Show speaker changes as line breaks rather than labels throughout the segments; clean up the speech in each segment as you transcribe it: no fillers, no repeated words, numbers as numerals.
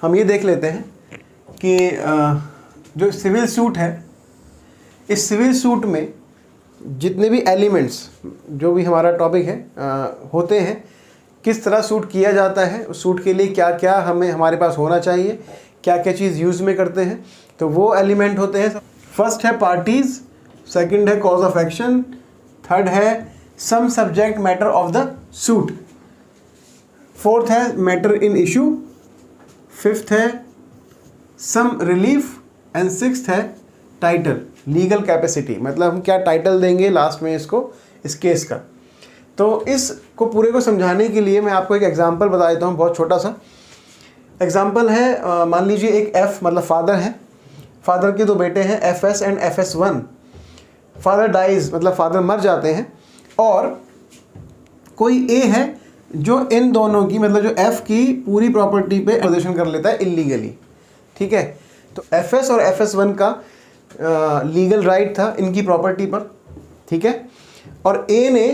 हम ये देख लेते हैं कि जो सिविल सूट है, इस सिविल सूट में जितने भी एलिमेंट्स, जो भी हमारा टॉपिक है, होते हैं, किस तरह सूट किया जाता है, उस सूट के लिए क्या क्या हमारे पास होना चाहिए, क्या क्या चीज़ यूज़ में करते हैं, तो वो एलिमेंट होते हैं। फर्स्ट है पार्टीज, सेकंड है कॉज ऑफ एक्शन, थर्ड है some subject matter of the suit, fourth है मैटर इन इशू, फिफ्थ है सम रिलीफ एंड सिक्स्थ है टाइटल, लीगल कैपेसिटी, मतलब हम क्या टाइटल देंगे लास्ट में इसको, इस केस का। तो इसको पूरे को समझाने के लिए मैं आपको एक एग्जांपल बता देता हूँ, बहुत छोटा सा एग्जांपल है। मान लीजिए एक एफ मतलब फादर है, फादर के दो बेटे हैं FS and FS1। Father dies मतलब फादर मर जाते हैं, और कोई ए है जो इन दोनों की मतलब जो एफ की पूरी प्रॉपर्टी पे पोजीशन कर लेता है इल्लीगली, ठीक है। तो FS और FS1 का लीगल राइट था इनकी प्रॉपर्टी पर, ठीक है, और ए ने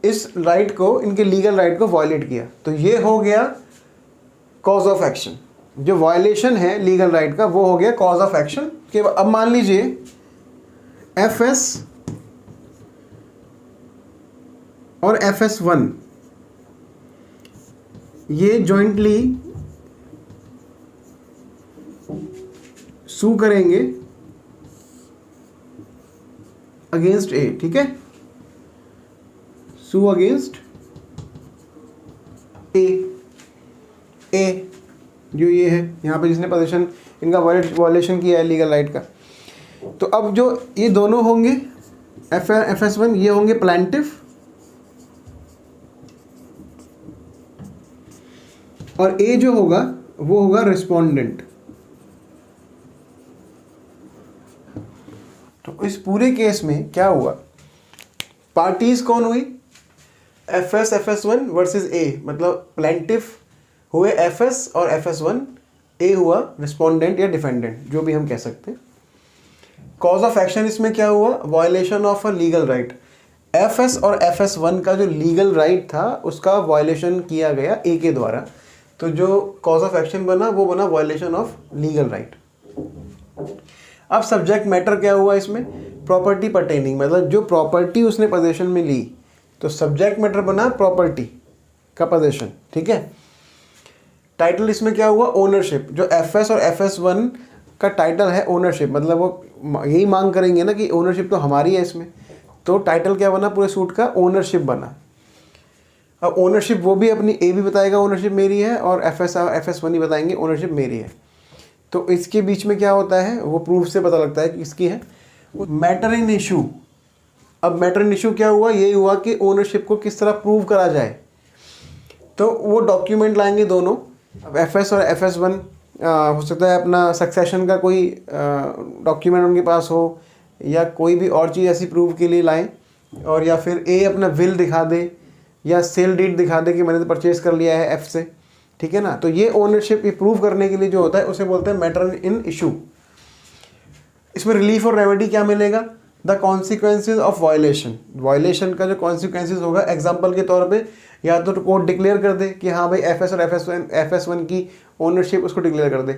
इस राइट को, इनके लीगल राइट को वायलेट किया, तो ये हो गया कॉज ऑफ एक्शन। जो वायलेशन है लीगल राइट का वो हो गया कॉज ऑफ एक्शन के। अब मान लीजिए FS और FS1 ये जॉइंटली सू करेंगे अगेंस्ट ए, ठीक है, सू अगेंस्ट ए जो ये है यहाँ पे जिसने पोजीशन इनका वायलेशन किया है लीगल राइट का। तो अब जो ये दोनों होंगे FS1 ये होंगे प्लांटिफ, और ए जो होगा वो होगा रिस्पोंडेंट। तो इस पूरे केस में क्या हुआ, पार्टीज कौन हुई, FS FS1 वर्सेस ए, मतलब प्लेंटिफ हुए FS और FS1, ए हुआ रिस्पोंडेंट या डिफेंडेंट, जो भी हम कह सकते हैं। कॉज ऑफ एक्शन इसमें क्या हुआ, violation of a legal right. FS और FS1 का जो लीगल राइट था उसका वायलेशन किया गया ए के द्वारा, तो जो कॉज ऑफ एक्शन बना वो बना वायलेशन ऑफ लीगल राइट। अब सब्जेक्ट मैटर क्या हुआ इसमें, प्रॉपर्टी पर्टेनिंग, मतलब जो प्रॉपर्टी उसने पोजीशन में ली, तो सब्जेक्ट मैटर बना प्रॉपर्टी का पोजीशन, ठीक है। टाइटल इसमें क्या हुआ, ओनरशिप। जो FS और FS1 का टाइटल है ओनरशिप, मतलब वो यही मांग करेंगे ना कि ओनरशिप तो हमारी है इसमें, तो टाइटल क्या बना पूरे सूट का, ओनरशिप बना। अब ओनरशिप वो भी अपनी, ए भी बताएगा ओनरशिप मेरी है, और FS और FS1 ही बताएंगे ओनरशिप मेरी है। तो इसके बीच में क्या होता है, वो प्रूफ से पता लगता है कि किसकी है। मैटर इन इशू, अब मैटर इन इशू क्या हुआ, ये हुआ कि ओनरशिप को किस तरह प्रूव करा जाए, तो वो डॉक्यूमेंट लाएंगे दोनों। अब FS और FS1 हो सकता है अपना सक्सेशन का कोई डॉक्यूमेंट उनके पास हो, या कोई भी और चीज़ ऐसी प्रूव के लिए लाएं, और या फिर ए अपना विल दिखा दे या सेल डीड दिखा दे कि मैंने तो परचेज कर लिया है F से, ठीक है ना। तो ये ओनरशिप ये प्रूव करने के लिए जो होता है उसे बोलते हैं मैटर इन इशू। इसमें रिलीफ और रेमेडी क्या मिलेगा, the consequences of violation, violation का जो कॉन्सिक्वेंसेज होगा, एग्जाम्पल के तौर पे या तो कोर्ट डिक्लेयर कर दे कि हाँ भाई FS और FS1 की ओनरशिप उसको डिक्लेयर कर दे,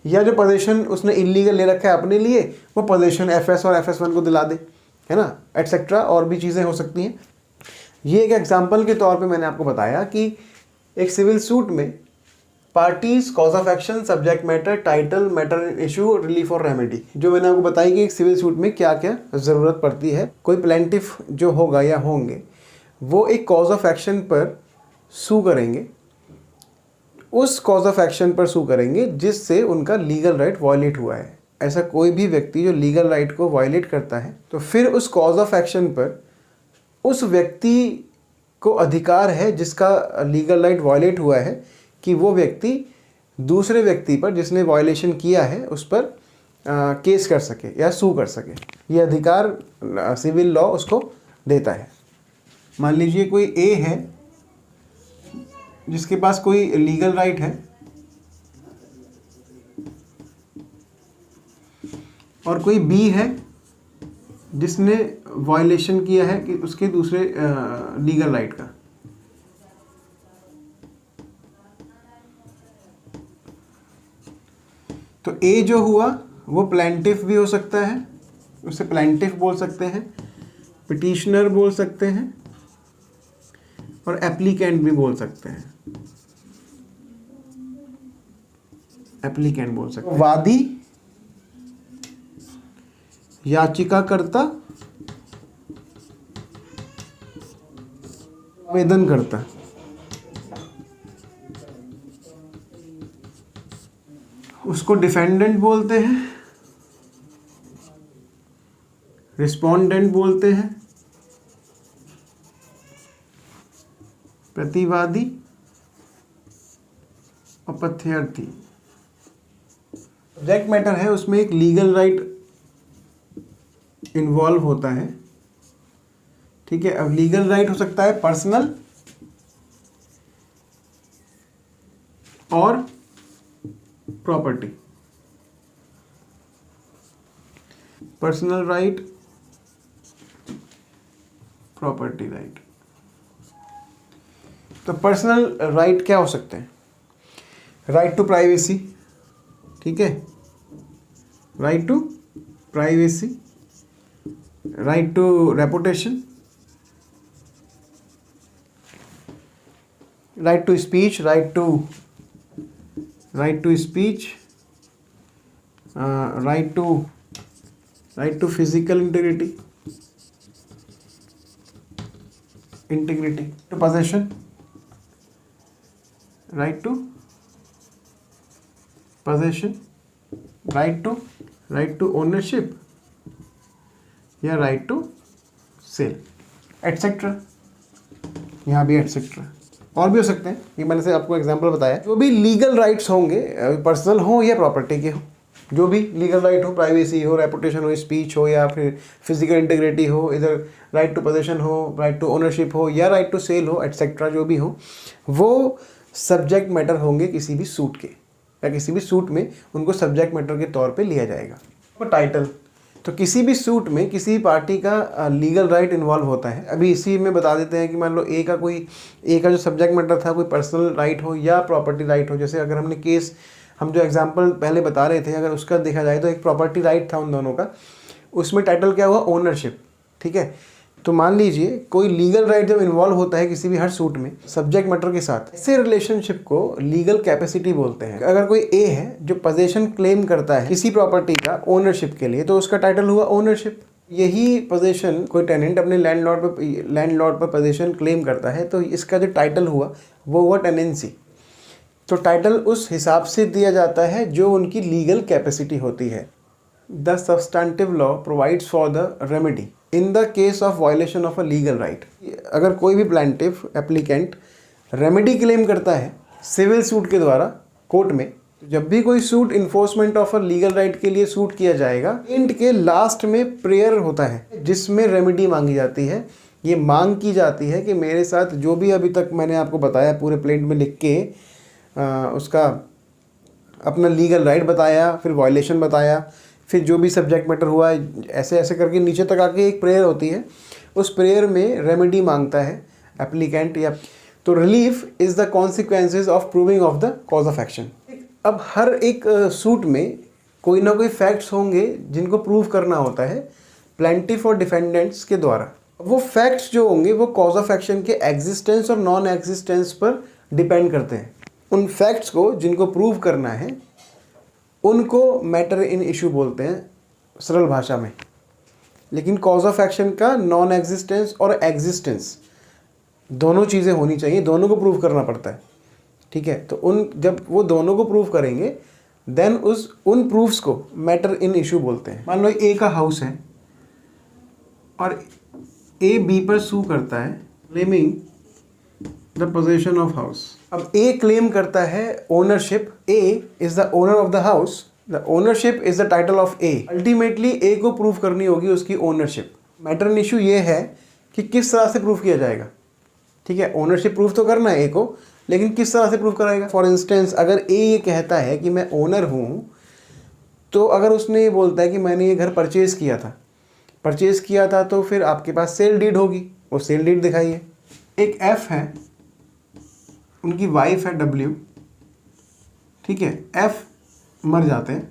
या जो पोजीशन उसने इलीगल ले रखा है अपने लिए वो पोजीशन FS और FS1 को दिला दे, है ना, एटसेट्रा, और भी चीज़ें हो सकती हैं। ये एक एग्जाम्पल के तौर पे मैंने आपको बताया कि एक सिविल सूट में parties, cause of action, subject matter, title, matter issue, relief और रेमेडी, जो मैंने आपको बताई कि एक सिविल सूट में क्या क्या ज़रूरत पड़ती है। कोई प्लेंटिफ जो होगा या होंगे वो एक कॉज ऑफ एक्शन पर सू करेंगे, उस कॉज ऑफ एक्शन पर सू करेंगे जिससे उनका लीगल राइट वायलेट हुआ है। ऐसा कोई भी व्यक्ति जो लीगल राइट को वायलेट करता है तो फिर उस कॉज ऑफ एक्शन पर उस व्यक्ति को अधिकार है जिसका लीगल राइट वायलेट हुआ है कि वो व्यक्ति दूसरे व्यक्ति पर जिसने वायलेशन किया है उस पर केस कर सके या सू कर सके। ये अधिकार सिविल लॉ उसको देता है। मान लीजिए कोई ए है जिसके पास कोई लीगल राइट है और कोई बी है जिसने वायलेशन किया है कि उसके दूसरे लीगल राइट का। तो ए जो हुआ वो प्लेंटिफ भी हो सकता है, उसे प्लेंटिफ बोल सकते हैं, पिटिशनर बोल सकते हैं और एप्लीकेंट भी बोल सकते हैं, एप्लीकेंट बोल सकते हैं। वादी, याचिकाकर्ता, आवेदनकर्ता। उसको डिफेंडेंट बोलते हैं, रिस्पोंडेंट बोलते हैं, प्रतिवादी, अपथ्यार्थी। सब्जेक्ट मैटर है, उसमें एक लीगल राइट इन्वॉल्व होता है, ठीक है। अब लीगल राइट हो सकता है पर्सनल और property. Personal right, property right. तो पर्सनल राइट क्या हो सकते हैं? राइट टू प्राइवेसी, ठीक है, right to privacy, right to reputation, right to speech, right to speech, right to physical integrity, to possession, right to possession, right to ownership या right to sale, etcetera. यहाँ भी etcetera और भी हो सकते हैं, ये मैंने से आपको एग्जांपल बताया। जो भी लीगल राइट्स होंगे, पर्सनल हो या प्रॉपर्टी के हो, जो भी लीगल राइट हो, प्राइवेसी हो, रेपुटेशन हो, स्पीच हो या फिर फिजिकल इंटीग्रिटी हो, इधर राइट टू पोजेशन हो, राइट टू ओनरशिप हो या राइट टू सेल हो, एटसेट्रा, जो भी हो, वो सब्जेक्ट मैटर होंगे किसी भी सूट के, या किसी भी सूट में उनको सब्जेक्ट मैटर के तौर पे लिया जाएगा। तो टाइटल, तो किसी भी सूट में किसी भी पार्टी का लीगल राइट इन्वॉल्व होता है। अभी इसी में बता देते हैं कि मान लो ए का जो सब्जेक्ट मैटर था, कोई पर्सनल राइट हो या प्रॉपर्टी राइट हो। जैसे अगर हमने केस, हम जो एग्जांपल पहले बता रहे थे, अगर उसका देखा जाए तो एक प्रॉपर्टी राइट था उन दोनों का, उसमें टाइटल क्या हुआ? ओनरशिप, ठीक है। तो मान लीजिए कोई लीगल राइट जब इन्वॉल्व होता है किसी भी हर सूट में सब्जेक्ट मैटर के साथ, ऐसे रिलेशनशिप को लीगल कैपेसिटी बोलते हैं। अगर कोई ए है जो पोजेशन क्लेम करता है किसी प्रॉपर्टी का ओनरशिप के लिए, तो उसका टाइटल हुआ ओनरशिप। यही पोजेशन कोई टेनेंट अपने लैंडलॉर्ड पर पोजेशन क्लेम करता है, तो इसका जो टाइटल हुआ वो हुआ टेनेंसी। तो टाइटल उस हिसाब से दिया जाता है जो उनकी लीगल कैपेसिटी होती है। The substantive law provides for the remedy in the case of violation of a legal right. अगर कोई भी प्लेंटिफ एप्लीकेंट रेमेडी क्लेम करता है सिविल सूट के द्वारा कोर्ट में, जब भी कोई suit enforcement of a legal right के लिए सूट किया जाएगा, एंड के लास्ट में प्रेयर होता है जिसमें रेमेडी मांगी जाती है। ये मांग की जाती है कि मेरे साथ जो भी अभी तक मैंने आपको बताया, पूरे प्लेट में लिख के उसका अपना लीगल राइट बताया, फिर वायलेशन बताया, फिर जो भी सब्जेक्ट मैटर हुआ, ऐसे ऐसे करके नीचे तक आके एक प्रेयर होती है। उस प्रेयर में रेमेडी मांगता है एप्लीकेंट या तो relief is the consequences of proving of the cause of action. अब हर एक सूट में कोई ना कोई फैक्ट्स होंगे जिनको प्रूव करना होता है प्लेंटिफ और डिफेंडेंट्स के द्वारा। वो फैक्ट्स जो होंगे वो कॉज ऑफ एक्शन के एग्जिस्टेंस और नॉन एग्जिस्टेंस पर डिपेंड करते हैं। उन फैक्ट्स को जिनको प्रूव करना है उनको मैटर इन इशू बोलते हैं सरल भाषा में। लेकिन कॉज ऑफ एक्शन का नॉन एग्जिस्टेंस और एग्जिस्टेंस दोनों चीज़ें होनी चाहिए, दोनों को प्रूव करना पड़ता है, ठीक है। तो जब वो दोनों को प्रूव करेंगे देन उन प्रूफ्स को मैटर इन इशू बोलते हैं। मान लो ए का हाउस है और ए बी पर सू करता है claiming the possession of house. अब ए क्लेम करता है ownership, A is the owner of the house, the ownership is the title of A. Ultimately A को प्रूव करनी होगी उसकी ओनरशिप। मैटर इन इशू ये है कि किस तरह से प्रूव किया जाएगा, ठीक है। ओनरशिप प्रूव तो करना है ए को, लेकिन किस तरह से प्रूव कराएगा। फॉर इंस्टेंस अगर ए ये कहता है कि मैं ओनर हूँ, तो अगर उसने ये बोलता है कि मैंने ये घर परचेज़ किया था तो फिर आपके पास सेल डीड होगी, वो सेल डीड दिखाइए। एक एफ है, उनकी वाइफ है डब्ल्यू, ठीक है। एफ मर जाते हैं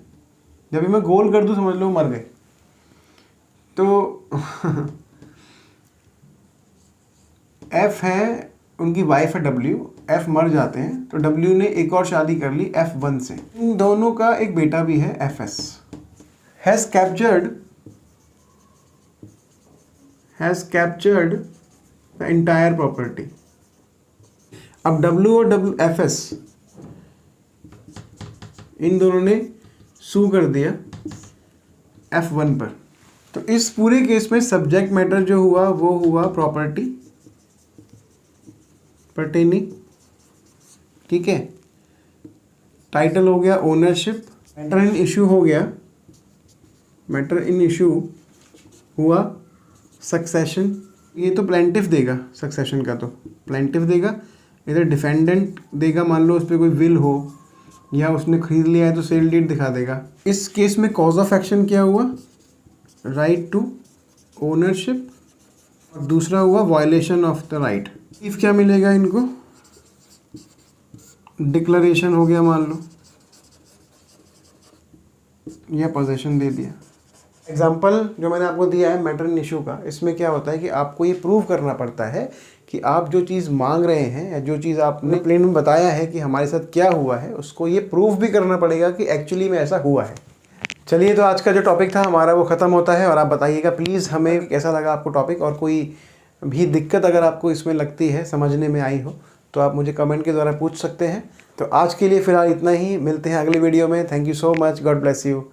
जब भी मैं गोल कर दूँ समझ लो मर गए। तो एफ है, उनकी वाइफ है डब्ल्यू, एफ मर जाते हैं तो डब्ल्यू ने एक और शादी कर ली F1 से। इन दोनों का एक बेटा भी है FS। Has captured the entire property. अब डब्ल्यू और FS इन दोनों ने सू कर दिया F1 पर। तो इस पूरे केस में सब्जेक्ट मैटर जो हुआ वो हुआ प्रॉपर्टी पर्टेनिंग, ठीक है। टाइटल हो गया ओनरशिप। मैटर इन इशू हो गया, मैटर इन इशू हुआ सक्सेशन। ये तो प्लेंटिफ देगा सक्सेशन का, तो प्लेंटिफ देगा, इधर डिफेंडेंट देगा। मान लो उस पर कोई विल हो या उसने खरीद लिया है तो सेल डीड दिखा देगा। इस केस में कॉज ऑफ एक्शन क्या हुआ, राइट टू ओनरशिप, और दूसरा हुआ violation of the right. If क्या मिलेगा इनको, डिक्लेरेशन हो गया मान लो, या पोजेशन दे दिया। एग्जाम्पल जो मैंने आपको दिया है मैटर इन इशू का, इसमें क्या होता है कि आपको ये प्रूव करना पड़ता है कि आप जो चीज़ मांग रहे हैं या जो चीज़ आपने प्लेन में बताया है कि हमारे साथ क्या हुआ है, उसको ये प्रूव भी करना पड़ेगा कि एक्चुअली में ऐसा हुआ है। चलिए, तो आज का जो टॉपिक था हमारा वो ख़त्म होता है। और आप बताइएगा प्लीज़ हमें कैसा लगा आपको टॉपिक, और कोई भी दिक्कत अगर आपको इसमें लगती है, समझने में आई हो, तो आप मुझे कमेंट के द्वारा पूछ सकते हैं। तो आज के लिए फ़िलहाल इतना ही, मिलते हैं अगले वीडियो में। Thank you so much, God bless you.